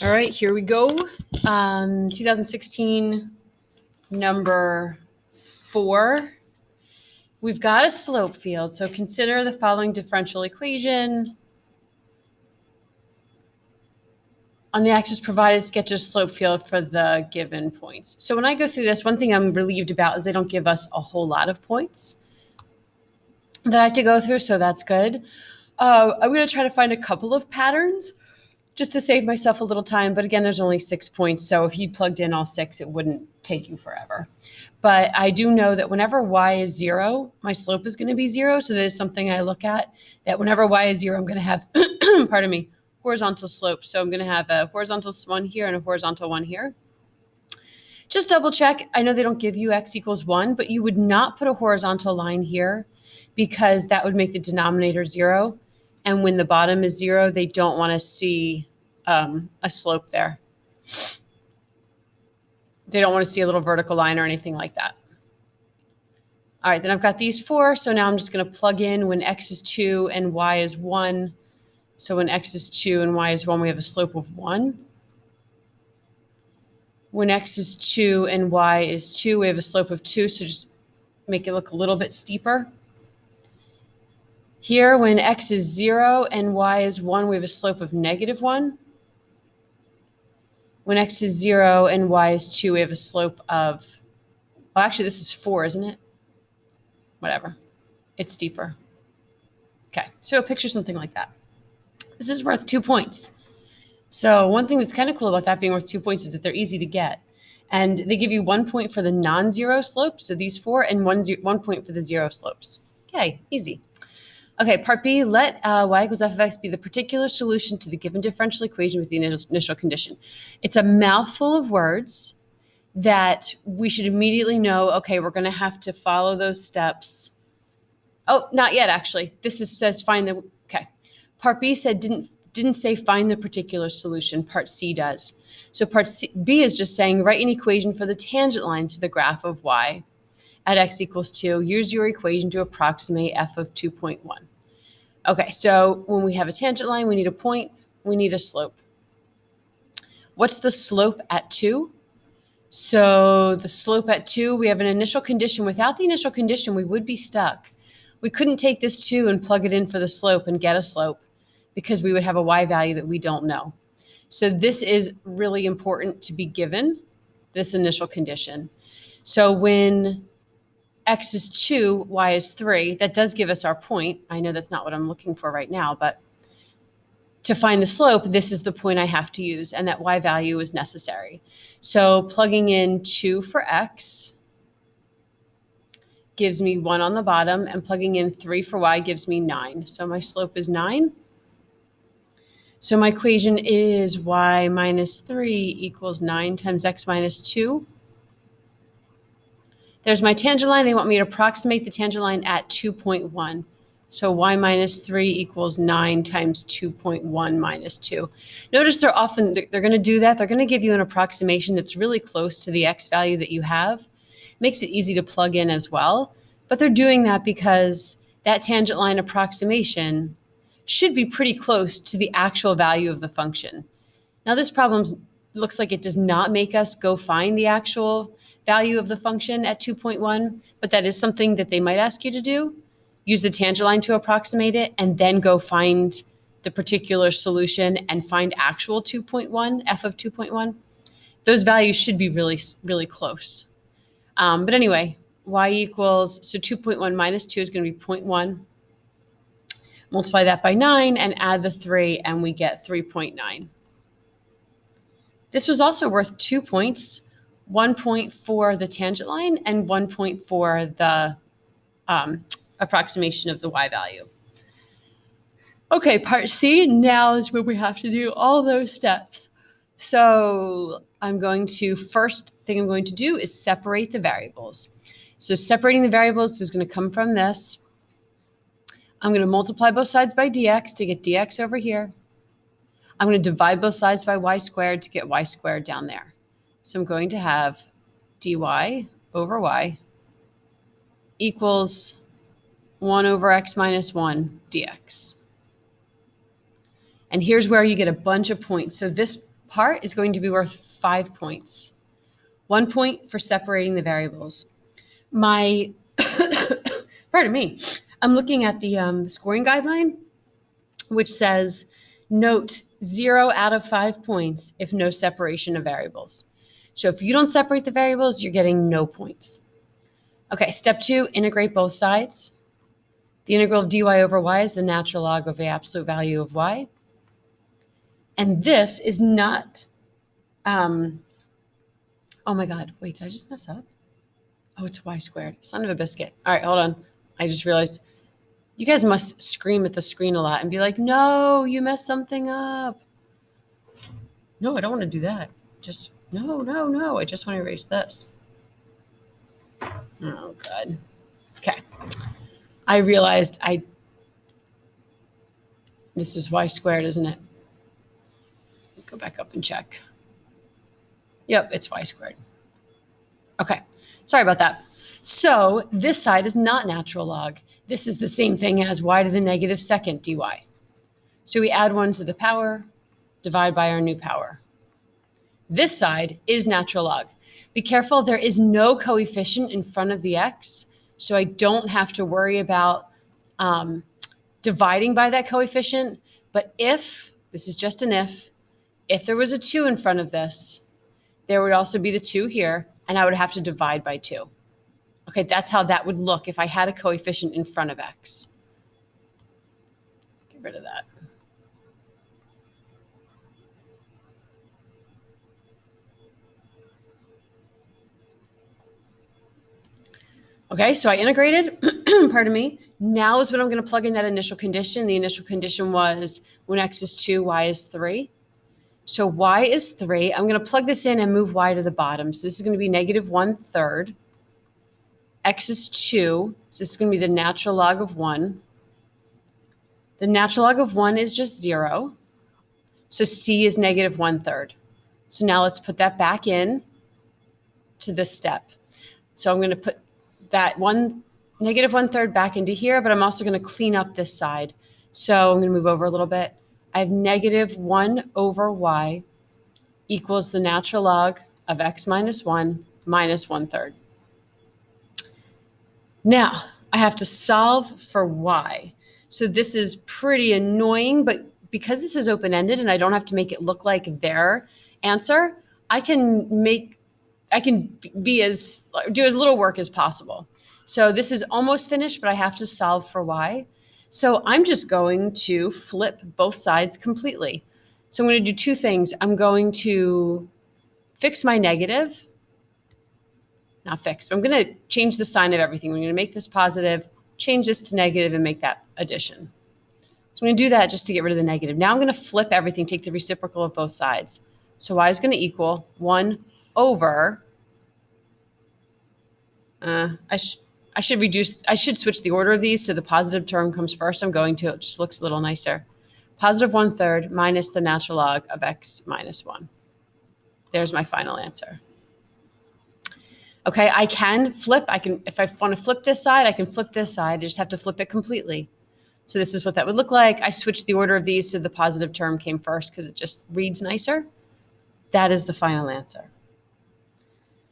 All right, here we go. 2016, number 4. We've got a slope field, so consider the following differential equation. On the axis provided, sketch a slope field for the given points. So when I go through this, one thing I'm relieved about is they don't give us a whole lot of points that I have to go through, so that's good. I'm going to try to find a couple of patterns just to save myself a little time. But again, there's only 6 points. So if you plugged in all 6, it wouldn't take you forever. But I do know that whenever y is 0, my slope is going to be 0. So that is something I look at, that whenever y is 0, I'm going to have, pardon me, horizontal slope. So I'm going to have a horizontal one here and a horizontal one here. Just double check. I know they don't give you x equals 1, but you would not put a horizontal line here because that would make the denominator 0. And when the bottom is 0, they don't want to see a slope there. They don't want to see a little vertical line or anything like that. All right, then I've got these 4. So now I'm just going to plug in when x is 2 and y is 1. So when x is 2 and y is 1, we have a slope of 1. When x is 2 and y is 2, we have a slope of 2. So just make it look a little bit steeper. Here, when x is 0 and y is 1, we have a slope of -1. When x is 0 and y is 2, we have a slope of, well, actually, this is 4, isn't it? Whatever. It's steeper. Okay, so picture something like that. This is worth 2 points. So one thing that's kind of cool about that being worth 2 points is that they're easy to get. And they give you 1 point for the non-zero slopes, so these 4, and 1 point for the 0 slopes. Okay, easy. Okay, part B, let y equals f of x be the particular solution to the given differential equation with the initial condition. It's a mouthful of words that we should immediately know, okay, we're going to have to follow those steps. Oh, not yet, actually. This says find the, okay. Part B said didn't say find the particular solution. Part C does. So part B is just saying write an equation for the tangent line to the graph of y at x equals 2. Use your equation to approximate f of 2.1. Okay, so when we have a tangent line, we need a point, we need a slope. What's the slope at 2? So the slope at 2, we have an initial condition. Without the initial condition, we would be stuck. We couldn't take this 2 and plug it in for the slope and get a slope because we would have a y value that we don't know. So this is really important to be given, this initial condition. So when x is 2, y is 3, that does give us our point. I know that's not what I'm looking for right now, but to find the slope, this is the point I have to use, and that y value is necessary. So plugging in 2 for x gives me 1 on the bottom, and plugging in 3 for y gives me 9. So my slope is 9. So my equation is y minus 3 equals 9 times x minus 2. There's my tangent line. They want me to approximate the tangent line at 2.1. So y minus 3 equals 9 times 2.1 minus 2. Notice they're going to do that. They're going to give you an approximation that's really close to the x value that you have. Makes it easy to plug in as well. But they're doing that because that tangent line approximation should be pretty close to the actual value of the function. Now this problem looks like it does not make us go find the actual value of the function at 2.1, but that is something that they might ask you to do. Use the tangent line to approximate it, and then go find the particular solution and find actual 2.1, f of 2.1. Those values should be really, really close. But anyway, y equals, so 2.1 minus 2 is going to be 0.1. Multiply that by 9 and add the 3, and we get 3.9. This was also worth 2 points, 1 point for the tangent line and 1 point for the approximation of the y value. Okay, part C, now is where we have to do all those steps. So first thing I'm going to do is separate the variables. So separating the variables is going to come from this. I'm going to multiply both sides by dx to get dx over here. I'm going to divide both sides by y squared to get y squared down there. So I'm going to have dy over y equals 1 over x minus 1 dx. And here's where you get a bunch of points. So this part is going to be worth 5 points. 1 point for separating the variables. Pardon me, I'm looking at the scoring guideline, which says, note 0 out of 5 points if no separation of variables. So if you don't separate the variables, you're getting no points. Okay, step 2, integrate both sides. The integral of dy over y is the natural log of the absolute value of y. And this is not, oh my God, wait, did I just mess up? Oh, it's y squared, son of a biscuit. All right, hold on. I just realized you guys must scream at the screen a lot and be like, no, you messed something up. No, I don't want to do that. Just, no. I just want to erase this. Oh, God. Okay. I realized this is y squared, isn't it? Go back up and check. Yep, it's y squared. Okay, sorry about that. So this side is not natural log. This is the same thing as y to the negative second dy. So we add 1 to the power, divide by our new power. This side is natural log. Be careful, there is no coefficient in front of the x, so I don't have to worry about dividing by that coefficient. But if, this is just an if there was a 2 in front of this, there would also be the 2 here, and I would have to divide by 2. Okay, that's how that would look if I had a coefficient in front of x. Get rid of that. Okay, so I integrated, pardon me. Now is when I'm going to plug in that initial condition. The initial condition was when x is 2, y is 3. So y is 3. I'm going to plug this in and move y to the bottom. So this is going to be negative 1/3. X is 2, so this is going to be the natural log of 1. The natural log of 1 is just 0. So c is negative 1/3. So now let's put that back in to this step. So I'm going to put that negative 1/3 back into here, but I'm also going to clean up this side. So I'm going to move over a little bit. I have negative 1 over y equals the natural log of x minus 1 minus 1/3. Now, I have to solve for y. So this is pretty annoying, but because this is open-ended and I don't have to make it look like their answer, I can do as little work as possible. So this is almost finished, but I have to solve for y. So I'm just going to flip both sides completely. So I'm going to do 2 things. I'm going to fix my negative. Not fixed, but I'm going to change the sign of everything. We're going to make this positive, change this to negative, and make that addition. So I'm going to do that just to get rid of the negative. Now I'm going to flip everything, take the reciprocal of both sides. So y is going to equal 1 over, I should switch the order of these so the positive term comes first. I'm going to, it just looks a little nicer. Positive 1/3 minus the natural log of x minus 1. There's my final answer. Okay, I can flip. If I want to flip this side, I can flip this side. I just have to flip it completely. So this is what that would look like. I switched the order of these so the positive term came first because it just reads nicer. That is the final answer.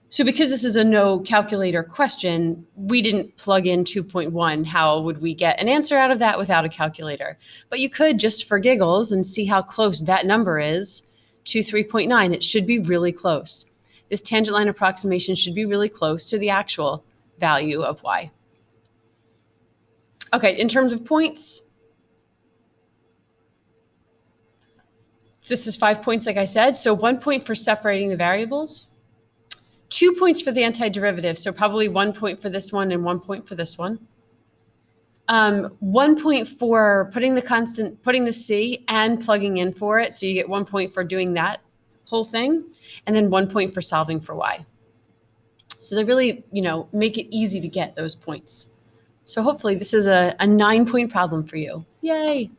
So because this is a no calculator question, we didn't plug in 2.1. How would we get an answer out of that without a calculator? But you could just for giggles and see how close that number is to 3.9. It should be really close. This tangent line approximation should be really close to the actual value of y. Okay, in terms of points, this is 5 points, like I said. So 1 point for separating the variables, 2 points for the antiderivative. So probably 1 point for this one and 1 point for this one. 1 point for putting the c and plugging in for it. So you get 1 point for doing that whole thing, and then 1 point for solving for y. So they really, make it easy to get those points. So hopefully this is a 9-point problem for you. Yay.